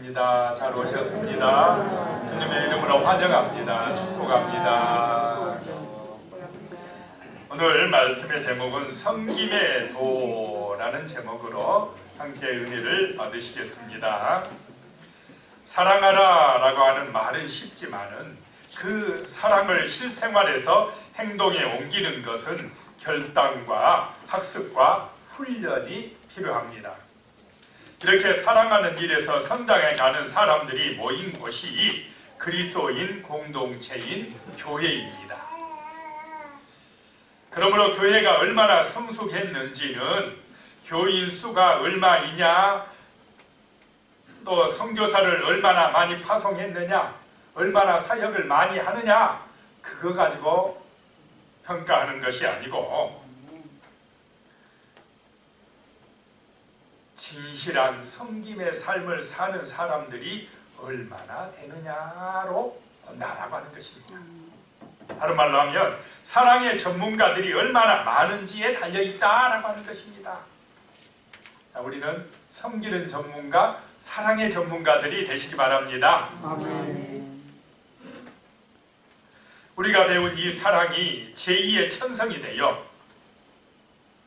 반갑습니다. 잘 오셨습니다. 주님의 이름으로 환영합니다. 축복합니다. 오늘 말씀의 제목은 섬김의 도라는 제목으로 함께 은혜를 받으시겠습니다. 사랑하라 라고 하는 말은 쉽지만은 그 사랑을 실생활에서 행동에 옮기는 것은 결단과 학습과 훈련이 필요합니다. 이렇게 사랑하는 일에서 성장해 가는 사람들이 모인 곳이 그리스도인 공동체인 교회입니다. 그러므로 교회가 얼마나 성숙했는지는 교인 수가 얼마이냐, 또 선교사를 얼마나 많이 파송했느냐, 얼마나 사역을 많이 하느냐, 그거 가지고 평가하는 것이 아니고 진실한 섬김의 삶을 사는 사람들이 얼마나 되느냐로 나아가는 것입니다. 다른 말로 하면 사랑의 전문가들이 얼마나 많은지에 달려있다라고 하는 것입니다. 자, 우리는 섬기는 전문가, 사랑의 전문가들이 되시기 바랍니다. 아멘. 우리가 배운 이 사랑이 제2의 천성이 되어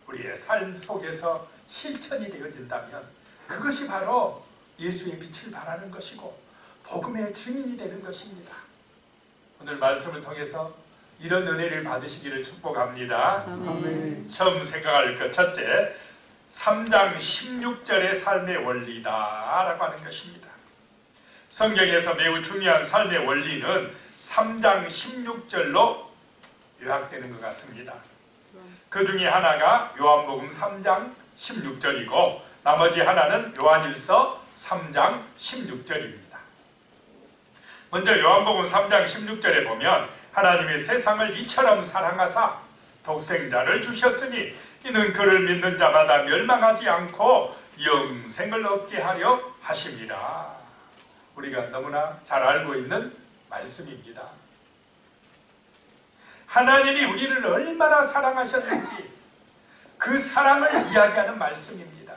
우리의 삶 속에서 실천이 되어진다면 그것이 바로 예수의 빛을 발하는 것이고 복음의 증인이 되는 것입니다. 오늘 말씀을 통해서 이런 은혜를 받으시기를 축복합니다. 아멘. 처음 생각할 것 첫째, 3장 16절의 삶의 원리다라고 하는 것입니다. 성경에서 매우 중요한 삶의 원리는 3장 16절로 요약되는 것 같습니다. 그 중에 하나가 요한복음 3장 16절이고 나머지 하나는 요한일서 3장 16절입니다. 먼저 요한복음 3장 16절에 보면 하나님이 세상을 이처럼 사랑하사 독생자를 주셨으니 이는 그를 믿는 자마다 멸망하지 않고 영생을 얻게 하려 하심이라. 우리가 너무나 잘 알고 있는 말씀입니다. 하나님이 우리를 얼마나 사랑하셨는지 그 사랑을 이야기하는 말씀입니다.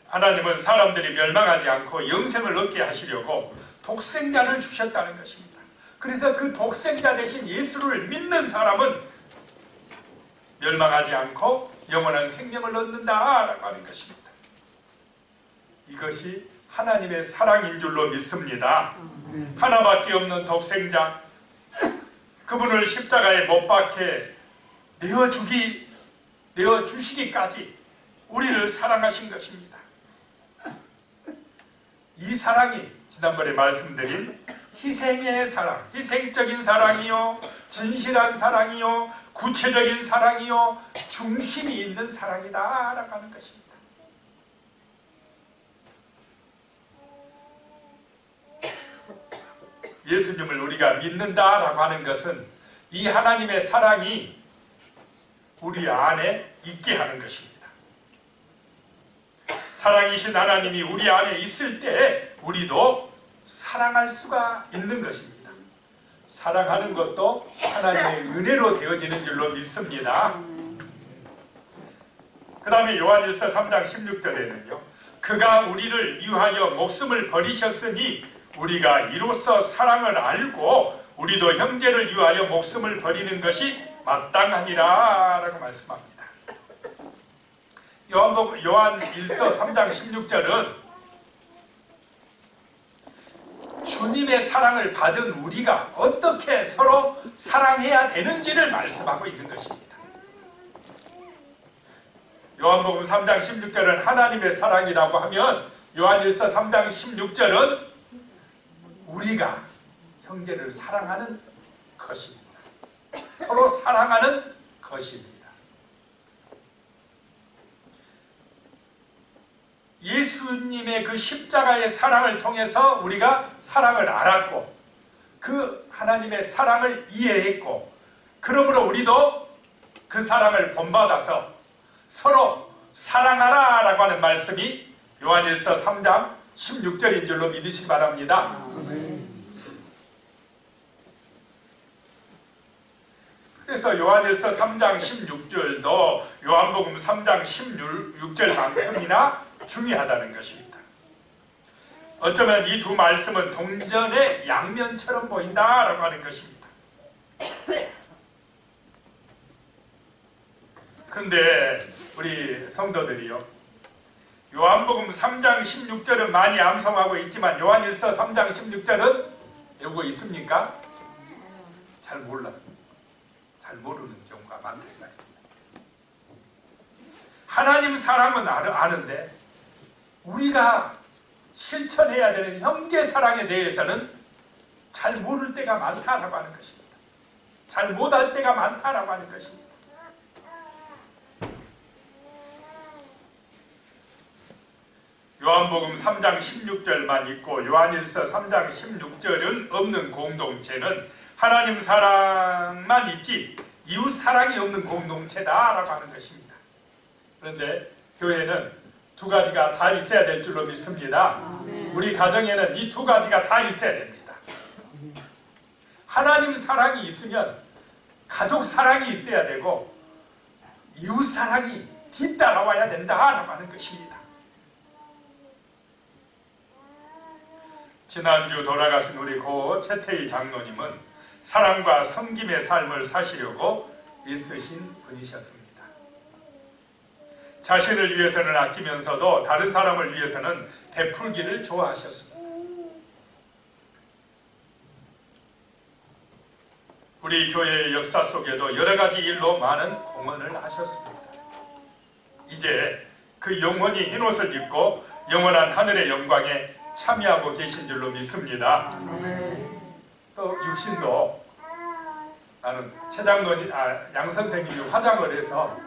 하나님은 사람들이 멸망하지 않고 영생을 얻게 하시려고 독생자를 주셨다는 것입니다. 그래서 그 독생자 대신 예수를 믿는 사람은 멸망하지 않고 영원한 생명을 얻는다라고 하는 것입니다. 이것이 하나님의 사랑인 줄로 믿습니다. 하나밖에 없는 독생자, 그분을 십자가에 못 박혀 내어주시기까지 우리를 사랑하신 것입니다. 이 사랑이 지난번에 말씀드린 희생의 사랑, 희생적인 사랑이요, 진실한 사랑이요, 구체적인 사랑이요, 중심이 있는 사랑이다라고 하는 것입니다. 예수님을 우리가 믿는다라고 하는 것은 이 하나님의 사랑이 우리 안에 있게 하는 것입니다. 사랑이신 하나님이 우리 안에 있을 때 우리도 사랑할 수가 있는 것입니다. 사랑하는 것도 하나님의 은혜로 되어지는 줄로 믿습니다. 그 다음에 요한일서 3장 16절에는요, 그가 우리를 위하여 목숨을 버리셨으니 우리가 이로써 사랑을 알고 우리도 형제를 위하여 목숨을 버리는 것이 마땅하니라 라고 말씀합니다. 요한일서 3장 16절은 주님의 사랑을 받은 우리가 어떻게 서로 사랑해야 되는지를 말씀하고 있는 것입니다. 요한복음 3장 16절은 하나님의 사랑이라고 하면 요한일서 3장 16절은 우리가 형제를 사랑하는 것입니다. 서로 사랑하는 것입니다. 예수님의 그 십자가의 사랑을 통해서 우리가 사랑을 알았고 그 하나님의 사랑을 이해했고 그러므로 우리도 그 사랑을 본받아서 서로 사랑하라 라고 하는 말씀이 요한일서 3장 16절인 줄로 믿으시기 바랍니다. 그래서 요한일서 3장 16절도 요한복음 3장 16절만큼이나 중요하다는 것입니다. 어쩌면 이 두 말씀은 동전의 양면처럼 보인다라고 하는 것입니다. 그런데 우리 성도들이요, 요한복음 3장 16절은 많이 암송하고 있지만 요한일서 3장 16절은 외우고 있습니까? 잘 몰라요. 잘 모르는 경우가 많다. 하나님 사랑은 아는데 우리가 실천해야 되는 형제 사랑에 대해서는 잘 모를 때가 많다라고 하는 것입니다. 잘 못할 때가 많다라고 하는 것입니다. 요한복음 3장 16절만 있고 요한일서 3장 16절은 없는 공동체는 하나님 사랑만 있지 이웃 사랑이 없는 공동체다라고 하는 것입니다. 그런데 교회는 두 가지가 다 있어야 될 줄로 믿습니다. 우리 가정에는 이 두 가지가 다 있어야 됩니다. 하나님 사랑이 있으면 가족 사랑이 있어야 되고 이웃 사랑이 뒤따라와야 된다라고 하는 것입니다. 지난주 돌아가신 우리 고 최태희 장로님은 사랑과 섬김의 삶을 사시려고 애쓰신 분이셨습니다. 자신을 위해서는 아끼면서도 다른 사람을 위해서는 베풀기를 좋아하셨습니다. 우리 교회의 역사 속에도 여러 가지 일로 많은 공헌을 하셨습니다. 이제 그 영원히 흰옷을 입고 영원한 하늘의 영광에 참여하고 계신 줄로 믿습니다. 또 육신도 나는 양 선생님이 화장을 해서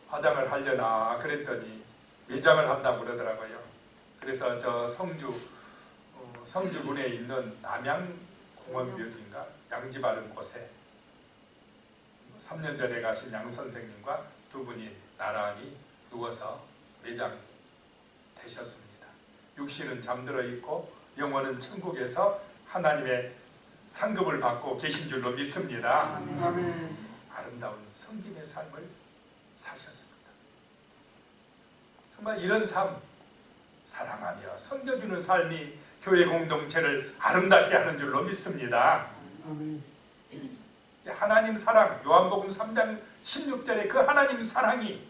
화장을 하려나 그랬더니 외장을 한다고 그러더라고요. 그래서 저 성주군에 있는 남양공원묘지인가 양지바른 곳에 3년 전에 가신 양 선생님과 두 분이 나란히 누워서 매장 되셨습니다. 육신은 잠들어 있고 영혼은 천국에서 하나님의 상급을 받고 계신 줄로 믿습니다. 아름다운 섬김의 삶을 사셨습니다. 정말 이런 삶, 사랑하며 섬겨주는 삶이 교회 공동체를 아름답게 하는 줄로 믿습니다. 하나님 사랑, 요한복음 3장 16절에 그 하나님 사랑이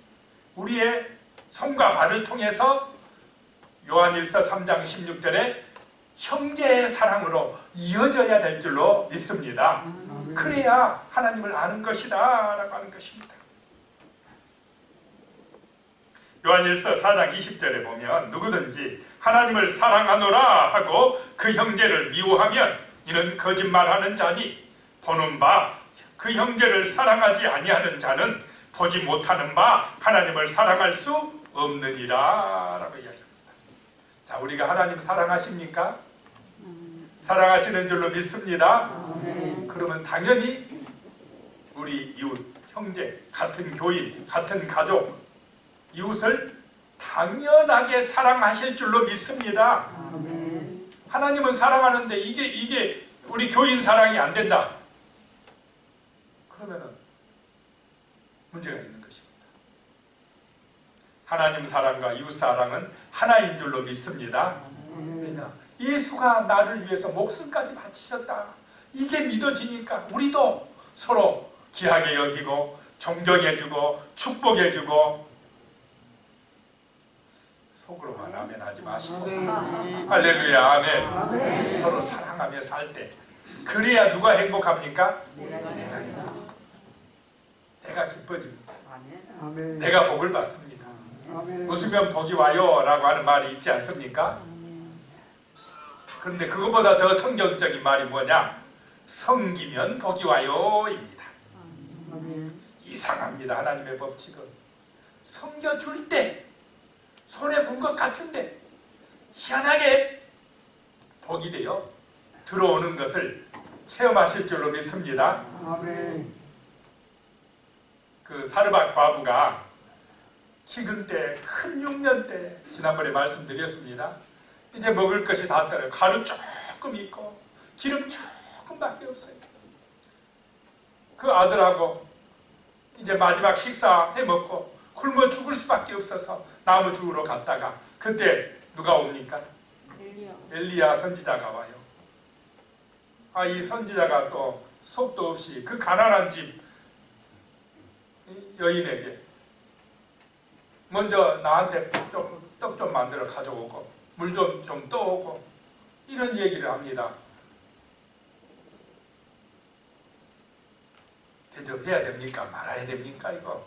우리의 손과 발을 통해서 요한일서 3장 16절에 형제의 사랑으로 이어져야 될 줄로 믿습니다. 그래야 하나님을 아는 것이다 라고 하는 것입니다. 요한일서 4장 20절에 보면 누구든지 하나님을 사랑하노라 하고 그 형제를 미워하면 이는 거짓말하는 자니 보는 바 그 형제를 사랑하지 아니하는 자는 보지 못하는 바 하나님을 사랑할 수 없느니라 라고 이야기합니다. 자, 우리가 하나님 사랑하십니까? 사랑하시는 줄로 믿습니다. 그러면 당연히 우리 이웃, 형제, 같은 교인, 같은 가족, 이웃을 당연하게 사랑하실 줄로 믿습니다. 하나님은 사랑하는데 이게 우리 교인 사랑이 안 된다. 그러면 문제가 있는 것입니다. 하나님 사랑과 이웃 사랑은 하나인 줄로 믿습니다. 왜냐? 예수가 나를 위해서 목숨까지 바치셨다. 이게 믿어지니까 우리도 서로 귀하게 여기고 존경해주고 축복해주고 속으로만 아멘 하지 마시고 할렐루야 아멘. 아멘. 서로 사랑하며 살 때 그래야 누가 행복합니까? 내가 기뻐집니다. 아멘. 내가 복을 받습니다. 아멘. 웃으면 복이 와요 라고 하는 말이 있지 않습니까? 그런데 그거보다 더 성경적인 말이 뭐냐? 섬기면 복이 와요 입니다. 이상합니다. 하나님의 법칙은 섬겨줄 때 손해 본 것 같은데 희한하게 복이 되어 들어오는 것을 체험하실 줄로 믿습니다. 아멘. 그 사르밧 과부가 기근 때, 큰 흉년 때 지난번에 말씀드렸습니다. 이제 먹을 것이 다 떨어요. 가루 조금 있고 기름 조금밖에 없어요. 그 아들하고 이제 마지막 식사 해먹고 굶어 죽을 수밖에 없어서 나무 주우러 갔다가 그때 누가 옵니까? 엘리야 선지자가 와요. 이 선지자가 또 속도 없이 그 가난한 집 여인에게 먼저 나한테 떡 좀 만들어 가져오고 물 좀 떠오고 이런 얘기를 합니다. 대접해야 됩니까? 말아야 됩니까? 이거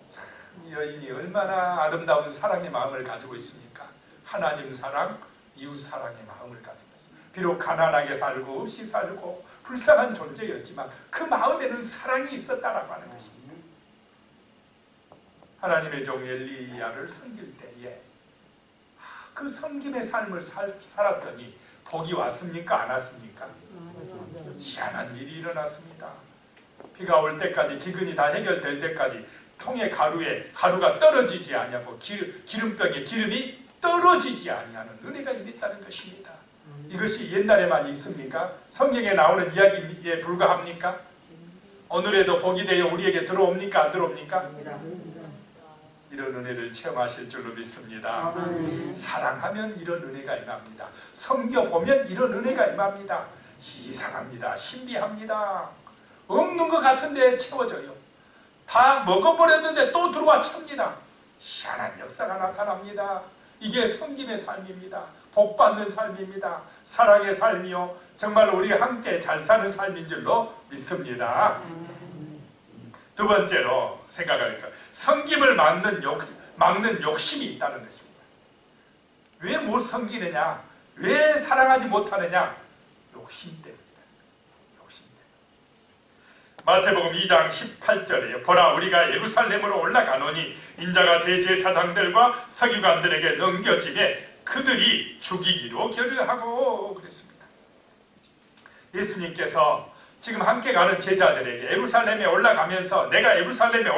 참, 이 여인이 얼마나 아름다운 사랑의 마음을 가지고 있습니까? 하나님 사랑, 이웃 사랑의 마음을 가지고 있습니다. 비록 가난하게 살고 없이 살고 불쌍한 존재였지만 그 마음에는 사랑이 있었다라고 하는 것입니다. 하나님의 종 엘리야를 섬길 때에 그 섬김의 삶을 살았더니 복이 왔습니까? 안 왔습니까? 희한한 일이 일어났습니다. 비가 올 때까지 기근이 다 해결될 때까지 통의 가루가 떨어지지 아니하고 기름병에 기름이 떨어지지 아니하는 은혜가 있다는 것입니다. 이것이 옛날에만 있습니까? 성경에 나오는 이야기에 불과합니까? 오늘에도 복이 되어 우리에게 들어옵니까? 안 들어옵니까? 이런 은혜를 체험하실 줄로 믿습니다. 사랑하면 이런 은혜가 임합니다. 섬겨보면 이런 은혜가 임합니다. 이상합니다. 신비합니다. 없는 것 같은데 채워져요. 다 먹어버렸는데 또 들어와 찹니다. 희한한 역사가 나타납니다. 이게 섬김의 삶입니다. 복받는 삶입니다. 사랑의 삶이요. 정말 우리 함께 잘 사는 삶인 줄로 믿습니다. 두 번째로 생각하니까 섬김을 막는 욕심이 있다는 것입니다. 왜 못 섬기느냐? 왜 사랑하지 못하느냐? 욕심 때문이다. 욕심 때문에. 마태복음 2장 18절에 보라 우리가 예루살렘으로 올라가노니 인자가 대제사장들과 서기관들에게 넘겨지매 그들이 죽이기로 결의하고 그랬습니다. 예수님께서 지금 함께 가는 제자들에게 예루살렘에 올라가면서 내가 예루살렘에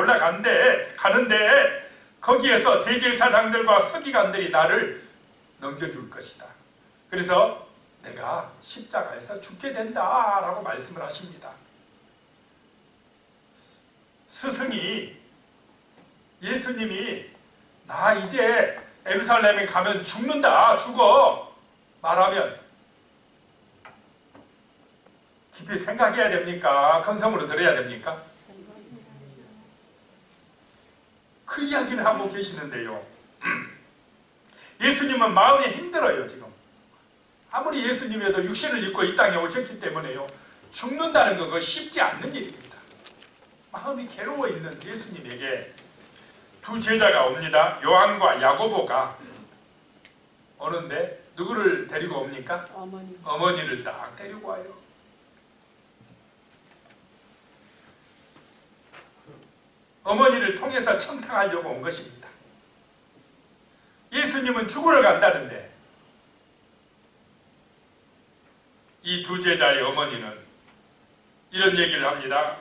가는데 거기에서 대제사장들과 서기관들이 나를 넘겨줄 것이다. 그래서 내가 십자가에서 죽게 된다라고 말씀을 하십니다. 스승이 예수님이 나 이제 예루살렘에 가면 죽는다 죽어 말하면 깊이 생각해야 됩니까? 건성으로 들어야 됩니까? 그 이야기를 하고 계시는데요. 예수님은 마음이 힘들어요. 지금 아무리 예수님이어도 육신을 입고 이 땅에 오셨기 때문에요. 죽는다는 거 그거 쉽지 않는 일입니다. 마음이 괴로워 있는 예수님에게 두 제자가 옵니다. 요한과 야고보가 오는데 누구를 데리고 옵니까? 어머니를 딱 데리고 와요. 어머니를 통해서 청탁하려고 온 것입니다. 예수님은 죽으러 간다는데 이 두 제자의 어머니는 이런 얘기를 합니다.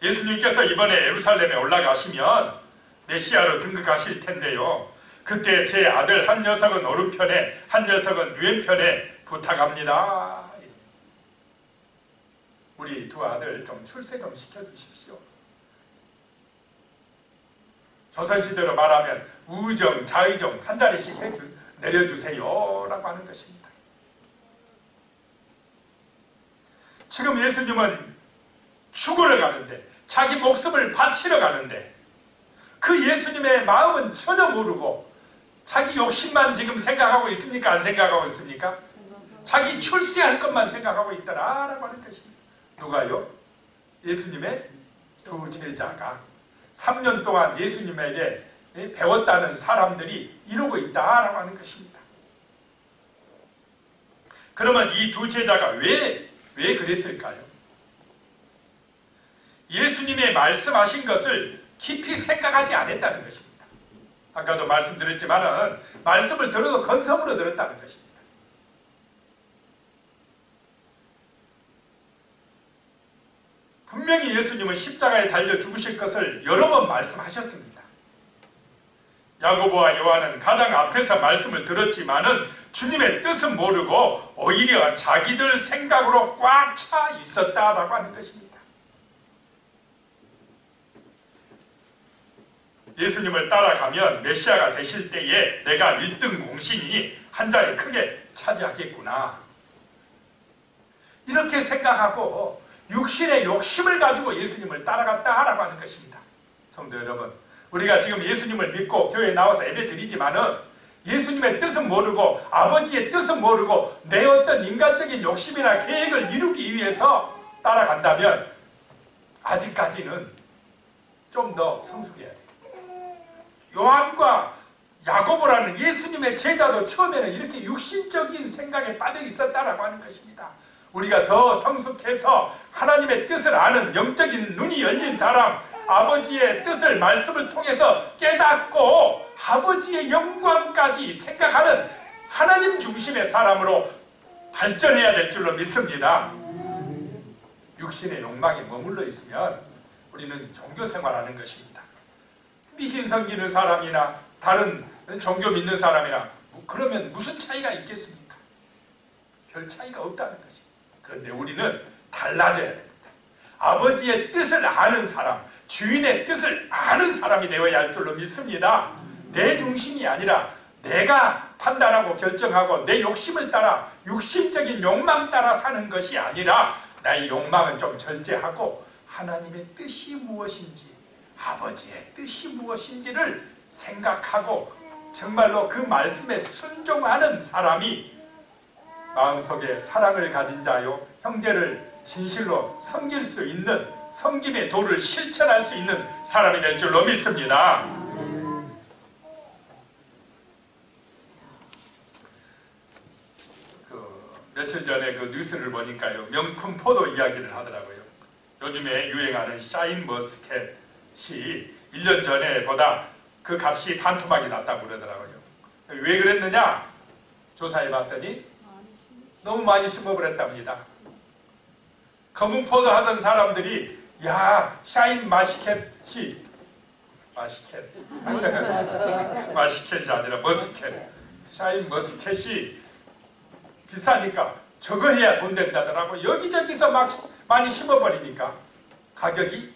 예수님께서 이번에 예루살렘에 올라가시면 메시아로 등극하실 텐데요. 그때 제 아들 한 녀석은 오른편에 한 녀석은 왼편에 부탁합니다. 우리 두 아들 좀 출세 좀 시켜주십시오. 조선시대로 말하면 우정, 자의정 한 자리씩 내려주세요 라고 하는 것입니다. 지금 예수님은 죽으러 가는데 자기 목숨을 바치러 가는데 그 예수님의 마음은 전혀 모르고 자기 욕심만 지금 생각하고 있습니까? 안 생각하고 있습니까? 자기 출세할 것만 생각하고 있더라라고 하는 것입니다. 누가요? 예수님의 두 제자가 3년 동안 예수님에게 배웠다는 사람들이 이러고 있다라고 하는 것입니다. 그러면 이 두 제자가 왜 그랬을까요? 예수님의 말씀하신 것을 깊이 생각하지 않았다는 것입니다. 아까도 말씀드렸지만은 말씀을 들어도 건성으로 들었다는 것입니다. 분명히 예수님은 십자가에 달려 죽으실 것을 여러 번 말씀하셨습니다. 야고보와 요한은 가장 앞에서 말씀을 들었지만은 주님의 뜻은 모르고 오히려 자기들 생각으로 꽉 차 있었다라고 하는 것입니다. 예수님을 따라가면 메시아가 되실 때에 내가 1등 공신이 한 자리 크게 차지하겠구나. 이렇게 생각하고 육신의 욕심을 가지고 예수님을 따라갔다라고 하는 것입니다. 성도 여러분, 우리가 지금 예수님을 믿고 교회에 나와서 예배 드리지만은 예수님의 뜻은 모르고 아버지의 뜻은 모르고 내 어떤 인간적인 욕심이나 계획을 이루기 위해서 따라간다면 아직까지는 좀 더 성숙해야 돼요. 요한과 야고보라는 예수님의 제자도 처음에는 이렇게 육신적인 생각에 빠져 있었다라고 하는 것입니다. 우리가 더 성숙해서 하나님의 뜻을 아는 영적인 눈이 열린 사람, 아버지의 뜻을 말씀을 통해서 깨닫고 아버지의 영광까지 생각하는 하나님 중심의 사람으로 발전해야 될 줄로 믿습니다. 육신의 욕망에 머물러 있으면 우리는 종교 생활하는 것입니다. 미신 섬기는 사람이나 다른 종교 믿는 사람이나 그러면 무슨 차이가 있겠습니까? 별 차이가 없다는 것입니다. 그런데 우리는 달라져야 됩니다. 아버지의 뜻을 아는 사람, 주인의 뜻을 아는 사람이 되어야 할 줄로 믿습니다. 내 중심이 아니라 내가 판단하고 결정하고 내 욕심을 따라 육신적인 욕망 따라 사는 것이 아니라 나의 욕망은 좀 절제하고 하나님의 뜻이 무엇인지 아버지의 뜻이 무엇인지를 생각하고 정말로 그 말씀에 순종하는 사람이 마음속에 사랑을 가진 자요 형제를 진실로 섬길 수 있는 섬김의 도를 실천할 수 있는 사람이 될 줄로 믿습니다. 며칠 전에 그 뉴스를 보니까요, 명품 포도 이야기를 하더라고요. 요즘에 유행하는 샤인 머스켓이 1년 전에 보다 그 값이 반토막이 났다고 그러더라고요. 왜 그랬느냐? 조사해 봤더니 너무 많이 심어버렸답니다. 검은 포도 하던 사람들이 야, 샤인 마시켓이 마시켓이 아니라 머스켓, 샤인 머스켓이 비싸니까 저거 해야 돈 된다더라고. 여기저기서 막 많이 심어버리니까 가격이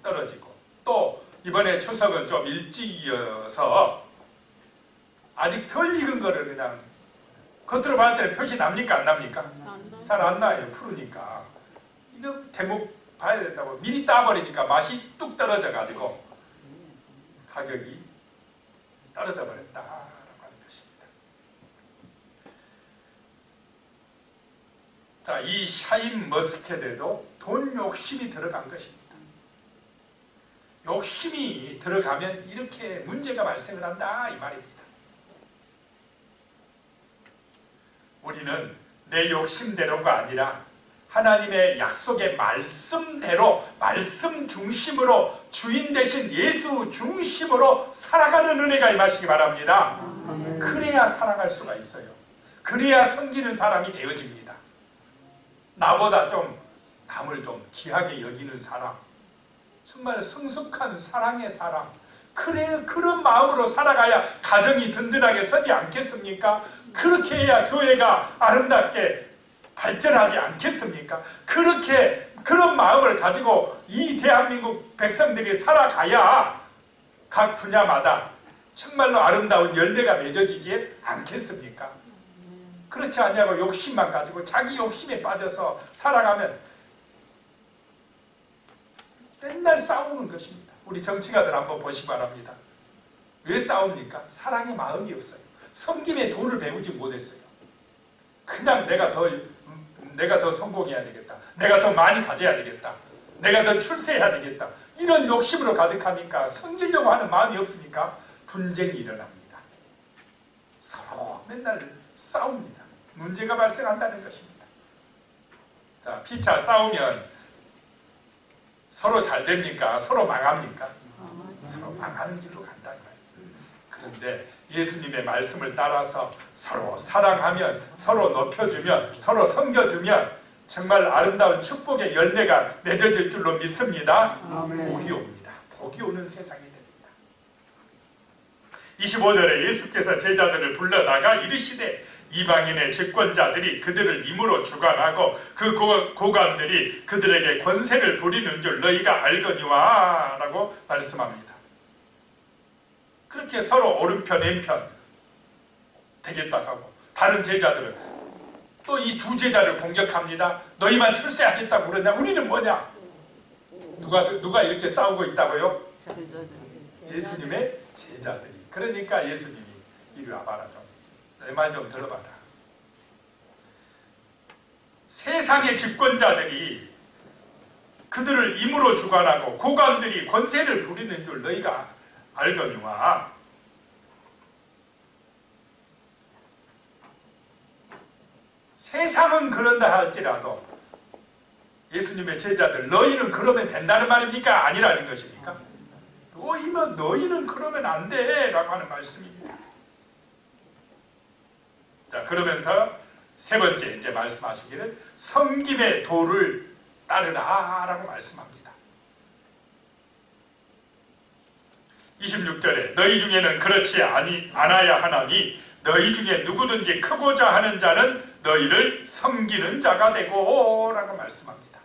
떨어지고, 또 이번에 추석은 좀 일찍이어서 아직 덜 익은 거를 그냥 겉으로 봤을 때 표시 납니까 안 납니까? 잘 안 나요. 푸르니까. 이거 대목 봐야 된다고. 미리 따버리니까 맛이 뚝 떨어져 가지고 가격이 떨어져 버렸다. 자, 이 샤인 머스켓에도 돈 욕심이 들어간 것입니다. 욕심이 들어가면 이렇게 문제가 발생을 한다 이 말입니다. 우리는 내 욕심대로가 아니라 하나님의 약속의 말씀대로, 말씀 중심으로, 주인 되신 예수 중심으로 살아가는 은혜가 임하시기 바랍니다. 그래야 살아갈 수가 있어요. 그래야 섬기는 사람이 되어집니다. 나보다 좀 남을 좀 귀하게 여기는 사람, 정말 성숙한 사랑의 사람, 그런 마음으로 살아가야 가정이 든든하게 서지 않겠습니까? 그렇게 해야 교회가 아름답게 발전하지 않겠습니까? 그런 마음을 가지고 이 대한민국 백성들이 살아가야 각 분야마다 정말로 아름다운 열매가 맺어지지 않겠습니까? 그렇지 않냐고 욕심만 가지고 자기 욕심에 빠져서 살아가면 맨날 싸우는 것입니다. 우리 정치가들 한번 보시기 바랍니다. 왜 싸웁니까? 사랑의 마음이 없어요. 섬김의 도를 배우지 못했어요. 그냥 내가 더 성공해야 되겠다. 내가 더 많이 가져야 되겠다. 내가 더 출세해야 되겠다. 이런 욕심으로 가득하니까 섬기려고 하는 마음이 없으니까 분쟁이 일어납니다. 서로 맨날 싸웁니다. 문제가 발생한다는 것입니다. 자, 피차 싸우면 서로 잘 됩니까? 서로 망합니까? 서로 망하는 길로 간다 이 말이에요. 그런데 예수님의 말씀을 따라서 서로 사랑하면, 서로 높여주면, 서로 섬겨주면 정말 아름다운 축복의 열매가 맺어질 줄로 믿습니다. 복이 옵니다. 복이 오는 세상이 됩니다. 25절에 예수께서 제자들을 불러다가 이르시되 이방인의 집권자들이 그들을 임으로 주관하고 그 고관들이 그들에게 권세를 부리는 줄 너희가 알거니와 라고 말씀합니다. 그렇게 서로 오른편 왼편 되겠다 하고, 다른 제자들은 또 이 두 제자를 공격합니다. 너희만 출세하겠다고 그러냐? 우리는 뭐냐? 누가 이렇게 싸우고 있다고요? 예수님의 제자들이. 그러니까 예수님이 이리 와봐라, 좀 내 말 좀 들어봐라. 세상의 집권자들이 그들을 임으로 주관하고 고관들이 권세를 부리는 줄 너희가 알거니와. 세상은 그런다 할지라도 예수님의 제자들, 너희는 그러면 된다는 말입니까? 아니라는 것입니까? 너희는 그러면 안 돼 라고 하는 말씀입니다. 자, 그러면서 세 번째 이제 말씀하시기를 섬김의 도를 따르라 라고 말씀합니다. 26절에 너희 중에는 그렇지 않아야 하나니 너희 중에 누구든지 크고자 하는 자는 너희를 섬기는 자가 되고 라고 말씀합니다.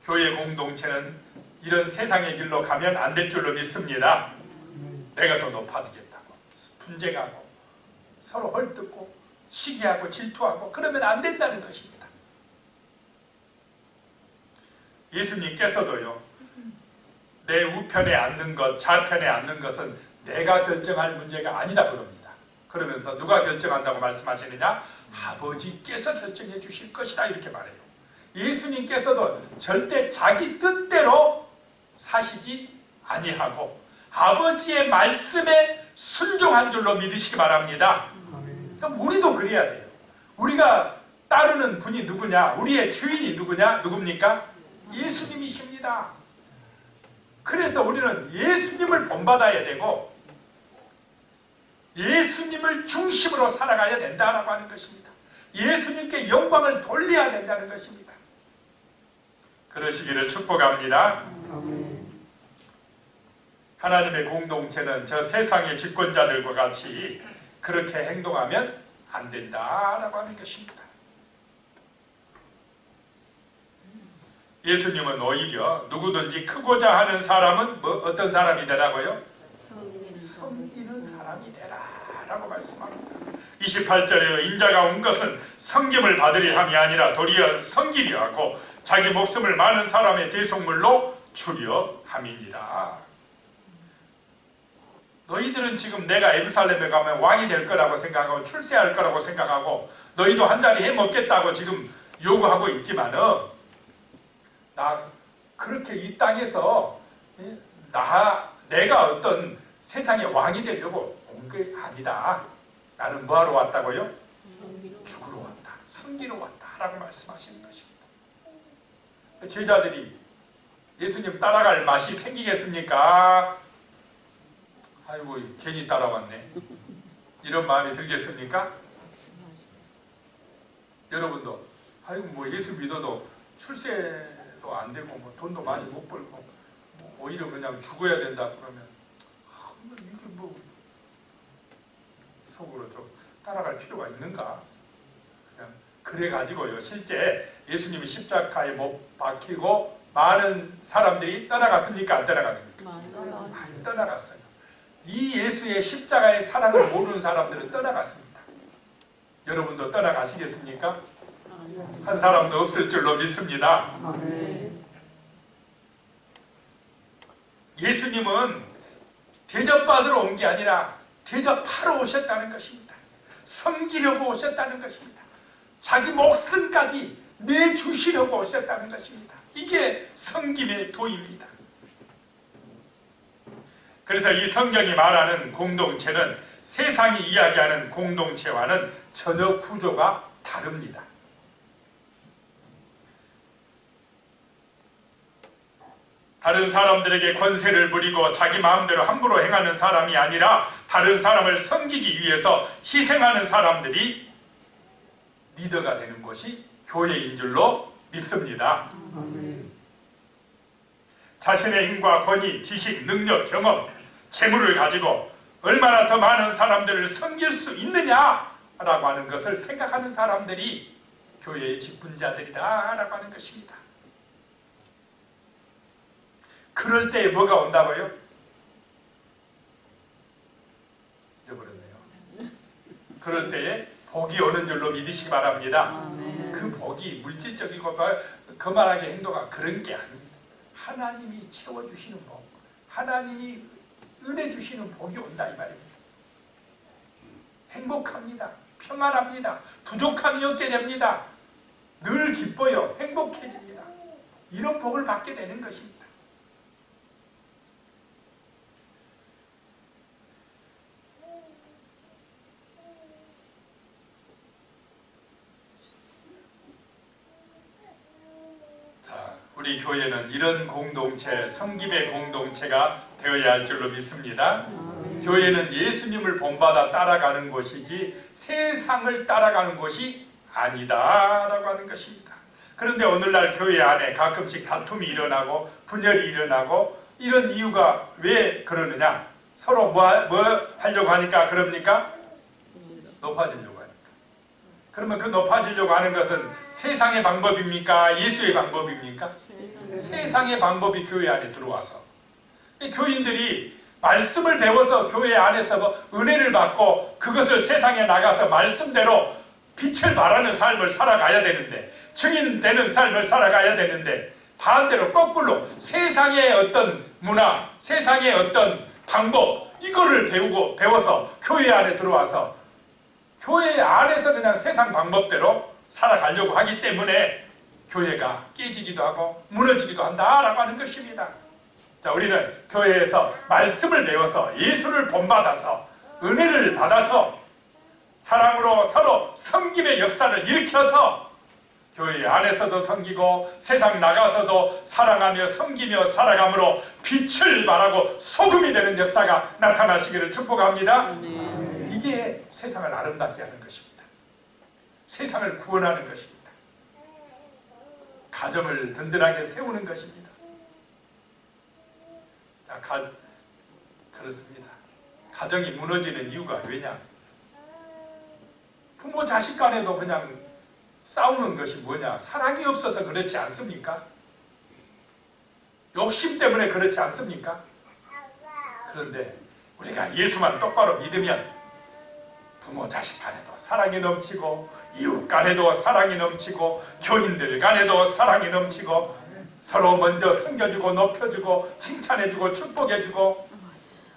교회 공동체는 이런 세상의 길로 가면 안 될 줄로 믿습니다. 내가 더 높아지겠다고 분쟁하고 서로 헐뜯고 시기하고 질투하고 그러면 안 된다는 것입니다. 예수님께서도요, 내 우편에 앉는 것, 좌편에 앉는 것은 내가 결정할 문제가 아니다 그럽니다. 그러면서 누가 결정한다고 말씀하시느냐? 아버지께서 결정해 주실 것이다 이렇게 말해요. 예수님께서도 절대 자기 뜻대로 사시지 아니하고 아버지의 말씀에 순종한 줄로 믿으시기 바랍니다. 그럼 우리도 그래야 돼요. 우리가 따르는 분이 누구냐? 우리의 주인이 누굽니까? 예수님이십니다. 그래서 우리는 예수님을 본받아야 되고 예수님을 중심으로 살아가야 된다라고 하는 것입니다. 예수님께 영광을 돌려야 된다는 것입니다. 그러시기를 축복합니다. 하나님의 공동체는 저 세상의 집권자들과 같이 그렇게 행동하면 안 된다라고 하는 것입니다. 예수님은 오히려 누구든지 크고자 하는 사람은 어떤 사람이 되라고요? 섬기는 사람이 되라 라고 말씀합니다. 28절에 인자가 온 것은 섬김을 받으려 함이 아니라 도리어 섬기려 하고 자기 목숨을 많은 사람의 대속물로 주려 함이니라. 너희들은 지금 내가 예루살렘에 가면 왕이 될 거라고 생각하고 출세할 거라고 생각하고 너희도 한 자리 해먹겠다고 지금 요구하고 있지만은 나 그렇게 이 땅에서 내가 어떤 세상의 왕이 되려고 온 게 아니다. 나는 뭐하러 왔다고요? 죽으러 왔다. 승기로 왔다 라고 말씀하시는 것입니다. 제자들이 예수님 따라갈 맛이 생기겠습니까? 아이고 괜히 따라왔네 이런 마음이 들겠습니까? 여러분도 아이고 뭐 예수 믿어도 출세도 안 되고 뭐 돈도 많이 못 벌고 뭐 오히려 그냥 죽어야 된다 그러면 이게 뭐 속으로 좀 따라갈 필요가 있는가? 그냥 그래가지고요, 실제 예수님이 십자가에 못 박히고 많은 사람들이 떠나갔습니까? 안 떠나갔습니까? 안 떠나갔어요. 이 예수의 십자가의 사랑을 모르는 사람들은 떠나갔습니다. 여러분도 떠나가시겠습니까? 한 사람도 없을 줄로 믿습니다. 예수님은 대접받으러 온 게 아니라 대접하러 오셨다는 것입니다. 섬기려고 오셨다는 것입니다. 자기 목숨까지 내주시려고 오셨다는 것입니다. 이게 섬김의 도입니다. 그래서 이 성경이 말하는 공동체는 세상이 이야기하는 공동체와는 전혀 구조가 다릅니다. 다른 사람들에게 권세를 부리고 자기 마음대로 함부로 행하는 사람이 아니라 다른 사람을 섬기기 위해서 희생하는 사람들이 리더가 되는 것이 교회인 줄로 믿습니다. 자신의 힘과 권위, 지식, 능력, 경험, 재물을 가지고 얼마나 더 많은 사람들을 섬길 수 있느냐라고 하는 것을 생각하는 사람들이 교회의 직분자들이다라고 하는 것입니다. 그럴 때에 뭐가 온다고요? 잊어버렸네요. 그럴 때에 복이 오는 줄로 믿으시기 바랍니다. 그 복이 물질적이고 거만하게 행동한 그런 게 아닙니다. 하나님이 채워주시는 복, 하나님이 은혜 주시는 복이 온다 이 말입니다. 행복합니다. 평안합니다. 부족함이 없게 됩니다. 늘 기뻐요. 행복해집니다. 이런 복을 받게 되는 것입니다. 자, 우리 교회는 이런 공동체, 성김의 공동체가 되어야 할 줄로 믿습니다. 교회는 예수님을 본받아 따라가는 곳이지 세상을 따라가는 곳이 아니다라고 하는 것입니다. 그런데 오늘날 교회 안에 가끔씩 다툼이 일어나고 분열이 일어나고 이런 이유가 왜 그러느냐? 서로 뭐 하려고 하니까 그럽니까? 높아지려고 하니까. 그러면 그 높아지려고 하는 것은 세상의 방법입니까? 예수의 방법입니까? 세상의 방법이 교회 안에 들어와서 교인들이 말씀을 배워서 교회 안에서 은혜를 받고 그것을 세상에 나가서 말씀대로 빛을 발하는 삶을 살아가야 되는데, 증인되는 삶을 살아가야 되는데, 반대로 거꾸로 세상의 어떤 문화, 세상의 어떤 방법, 이거를 배워서 교회 안에 들어와서 교회 안에서 그냥 세상 방법대로 살아가려고 하기 때문에 교회가 깨지기도 하고 무너지기도 한다라고 하는 것입니다. 자, 우리는 교회에서 말씀을 배워서 예수를 본받아서 은혜를 받아서 사랑으로 서로 섬김의 역사를 일으켜서 교회 안에서도 섬기고 세상 나가서도 사랑하며 섬기며 살아감으로 빛을 발하고 소금이 되는 역사가 나타나시기를 축복합니다. 이게 세상을 아름답게 하는 것입니다. 세상을 구원하는 것입니다. 가정을 든든하게 세우는 것입니다. 자, 그렇습니다. 가정이 무너지는 이유가 왜냐? 부모 자식 간에도 그냥 싸우는 것이 뭐냐? 사랑이 없어서 그렇지 않습니까? 욕심 때문에 그렇지 않습니까? 그런데 우리가 예수만 똑바로 믿으면 부모 자식 간에도 사랑이 넘치고 이웃 간에도 사랑이 넘치고 교인들 간에도 사랑이 넘치고 서로 먼저 섬겨주고 높여주고 칭찬해주고 축복해주고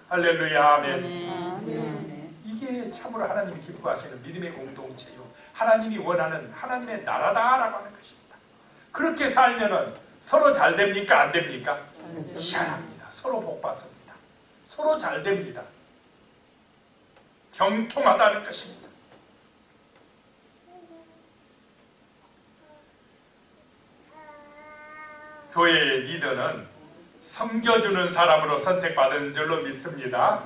할렐루야 아멘. 이게 참으로 하나님이 기뻐하시는 믿음의 공동체요, 하나님이 원하는 하나님의 나라다라고 하는 것입니다. 그렇게 살면은 서로 잘 됩니까? 안 됩니까? 희한합니다. 서로 복 받습니다. 서로 잘 됩니다. 경통하다는 것입니다. 교회의 리더는 섬겨주는 사람으로 선택받은 줄로 믿습니다.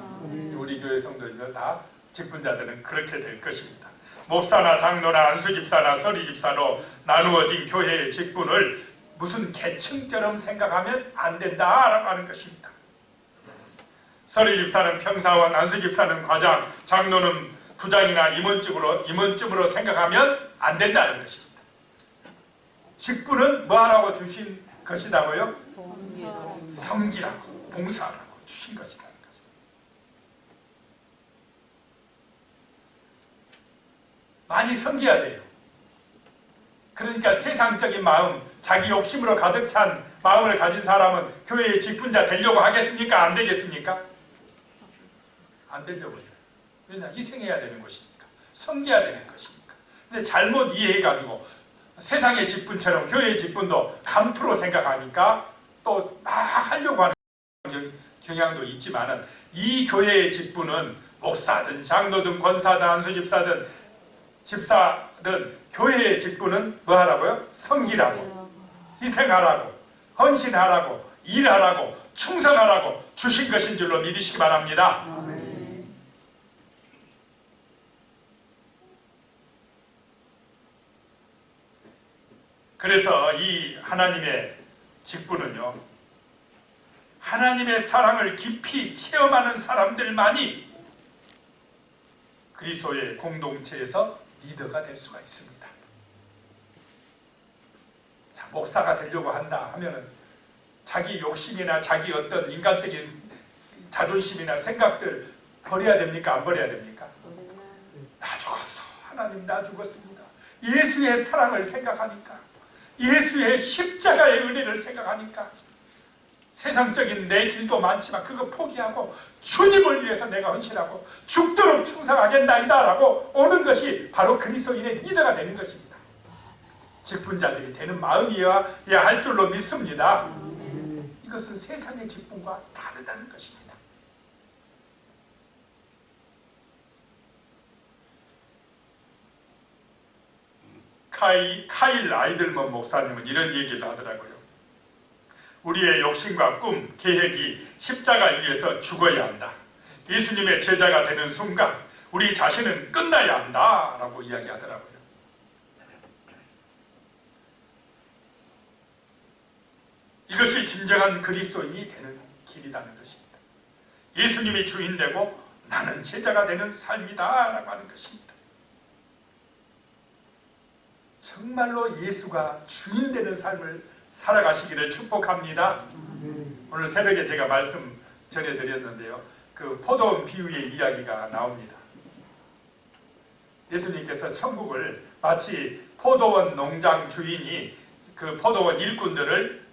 우리 교회 성도들 다 직분자들은 그렇게 될 것입니다. 목사나 장로나 안수집사나 서리집사로 나누어진 교회의 직분을 무슨 계층처럼 생각하면 안 된다라고 하는 것입니다. 서리집사는 평사원, 안수집사는 과장, 장로는 부장이나 임원쯤으로 생각하면 안 된다는 것입니다. 직분은 뭐하라고 주신 것이라고요? 섬기라고, 봉사하라고 주신 것이라는 거죠. 많이 섬겨야 돼요. 그러니까 세상적인 마음, 자기 욕심으로 가득 찬 마음을 가진 사람은 교회의 직분자 되려고 하겠습니까? 안 되겠습니까? 안 되려고 해요. 왜냐? 희생해야 되는 것이니까. 섬겨야 되는 것이니까. 근데 잘못 이해해가지고 세상의 직분처럼 교회의 직분도 감투로 생각하니까 또 막 하려고 하는 경향도 있지만은, 이 교회의 직분은 목사든 장로든 권사든 안수집사든 집사든 교회의 직분은 뭐 하라고요? 섬기라고, 희생하라고, 헌신하라고, 일하라고, 충성하라고 주신 것인 줄로 믿으시기 바랍니다. 그래서 이 하나님의 직분은요, 하나님의 사랑을 깊이 체험하는 사람들만이 그리스도의 공동체에서 리더가 될 수가 있습니다. 자, 목사가 되려고 한다 하면은 자기 욕심이나 자기 어떤 인간적인 자존심이나 생각들 버려야 됩니까? 안 버려야 됩니까? 나 죽었어. 하나님 나 죽었습니다. 예수의 사랑을 생각하니까, 예수의 십자가의 은혜를 생각하니까 세상적인 내 길도 많지만 그거 포기하고 주님을 위해서 내가 헌신하고 죽도록 충성하겠나이다 라고 오는 것이 바로 그리스도인의 리더가 되는 것입니다. 직분자들이 되는 마음이어야 할 줄로 믿습니다. 이것은 세상의 직분과 다르다는 것입니다. 카일 아이들먼 목사님은 이런 얘기를 하더라고요. 우리의 욕심과 꿈, 계획이 십자가 위에서 죽어야 한다. 예수님의 제자가 되는 순간 우리 자신은 끝나야 한다 라고 이야기하더라고요. 이것이 진정한 그리스도인이 되는 길이라는 것입니다. 예수님이 주인 되고 나는 제자가 되는 삶이다 라고 하는 것입니다. 정말로 예수가 주인 되는 삶을 살아가시기를 축복합니다. 오늘 새벽에 제가 말씀 전해드렸는데요. 그 포도원 비유의 이야기가 나옵니다. 예수님께서 천국을 마치 포도원 농장 주인이 그 포도원 일꾼들을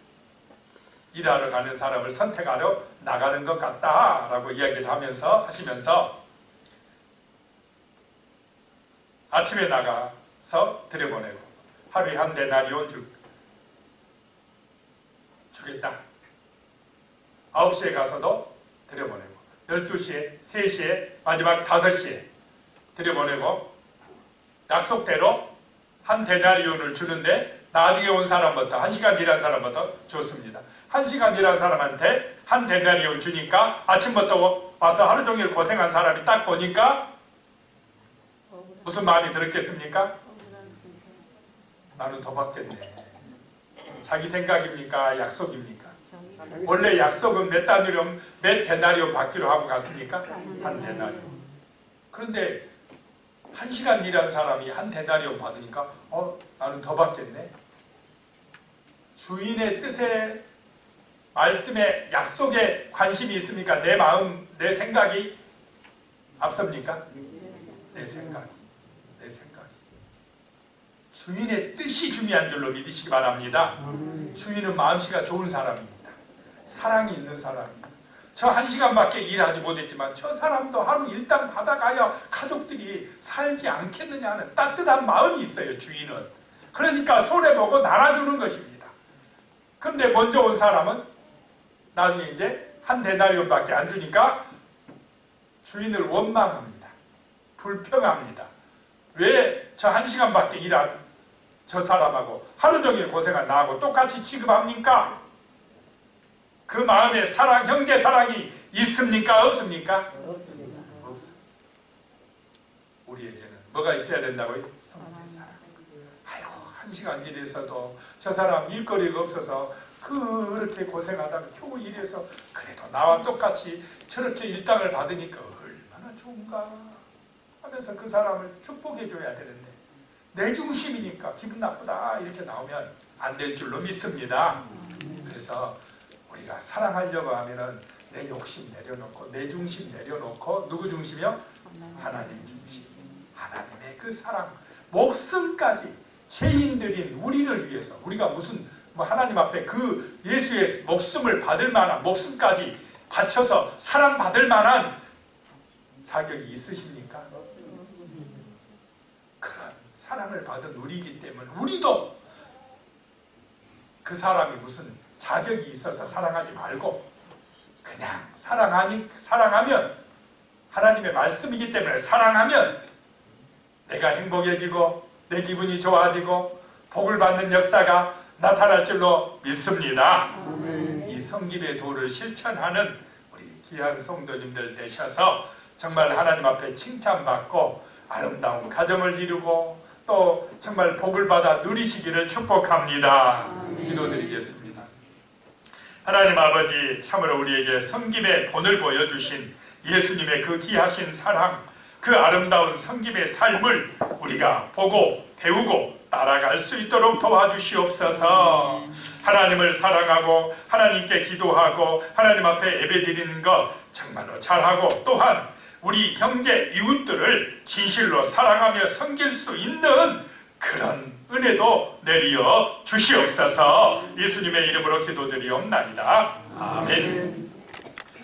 일하러 가는 사람을 선택하러 나가는 것 같다라고 이야기를 하시면서 아침에 나가서 들여보내고 하루에 한 데나리온 주겠다. 9시에 가서도 들여보내고 12시에, 3시에, 마지막 5시에 들여보내고 약속대로 한 데나리온을 주는데 나중에 온 사람부터 1시간 일한 사람부터 줬습니다. 1시간 일한 사람한테 한 데나리온 주니까 아침부터 와서 하루 종일 고생한 사람이 딱 보니까 무슨 마음이 들었겠습니까? 나는 더 받겠네. 자기 생각입니까? 약속입니까? 원래 약속은 몇 데나리온 받기로 하고 갔습니까? 한 데나리온. 그런데 1시간 일한 사람이 한 데나리온 받으니까 나는 더 받겠네. 주인의 뜻에, 말씀에, 약속에 관심이 있습니까? 내 마음, 내 생각이 앞섭니까? 내 생각이. 주인의 뜻이 중요한 줄로 믿으시기 바랍니다. 주인은 마음씨가 좋은 사람입니다. 사랑이 있는 사람입니다. 저 1시간밖에 일하지 못했지만 저 사람도 하루 일당 받아가야 가족들이 살지 않겠느냐 하는 따뜻한 마음이 있어요. 주인은. 그러니까 손해보고 나눠주는 것입니다. 그런데 먼저 온 사람은 나중에 이제 한 데나리온밖에 안 주니까 주인을 원망합니다. 불평합니다. 왜 저 1시간밖에 일한 저 사람하고 하루 종일 고생한 나하고 똑같이 취급합니까? 그 마음에 사랑, 형제 사랑이 있습니까? 없습니까? 없습니다. 없습니다. 우리에게는 뭐가 있어야 된다고요? 형제 사랑. 아이고 1시간 일해서도 저 사람 일거리가 없어서 그렇게 고생하다가 겨우 일해서 그래도 나와 똑같이 저렇게 일당을 받으니까 얼마나 좋은가 하면서 그 사람을 축복해 줘야 되는데 내 중심이니까 기분 나쁘다 이렇게 나오면 안 될 줄로 믿습니다. 그래서 우리가 사랑하려고 하면은 내 욕심 내려놓고 내 중심 내려놓고 누구 중심이요? 하나님 중심. 하나님의 그 사랑, 목숨까지 죄인들인 우리를 위해서 우리가 무슨 하나님 앞에 그 예수의 목숨을 받을 만한 목숨까지 바쳐서 사랑받을 만한 자격이 있으십니까? 그런 사랑을 받은 우리이기 때문에 우리도 그 사람이 무슨 자격이 있어서 사랑하지 말고 그냥 사랑하면 하나님의 말씀이기 때문에 사랑하면 내가 행복해지고 내 기분이 좋아지고 복을 받는 역사가 나타날 줄로 믿습니다. 이 성김의 도를 실천하는 우리 귀한 성도님들 되셔서 정말 하나님 앞에 칭찬받고 아름다운 가정을 이루고 또 정말 복을 받아 누리시기를 축복합니다. 기도드리겠습니다. 하나님 아버지, 참으로 우리에게 성김의 본을 보여주신 예수님의 그 귀하신 사랑, 그 아름다운 성김의 삶을 우리가 보고 배우고 따라갈 수 있도록 도와주시옵소서. 하나님을 사랑하고 하나님께 기도하고 하나님 앞에 예배드리는 것 정말로 잘하고, 또한 우리 형제 이웃들을 진실로 사랑하며 섬길 수 있는 그런 은혜도 내리어 주시옵소서. 예수님의 이름으로 기도드리옵나이다. 아멘.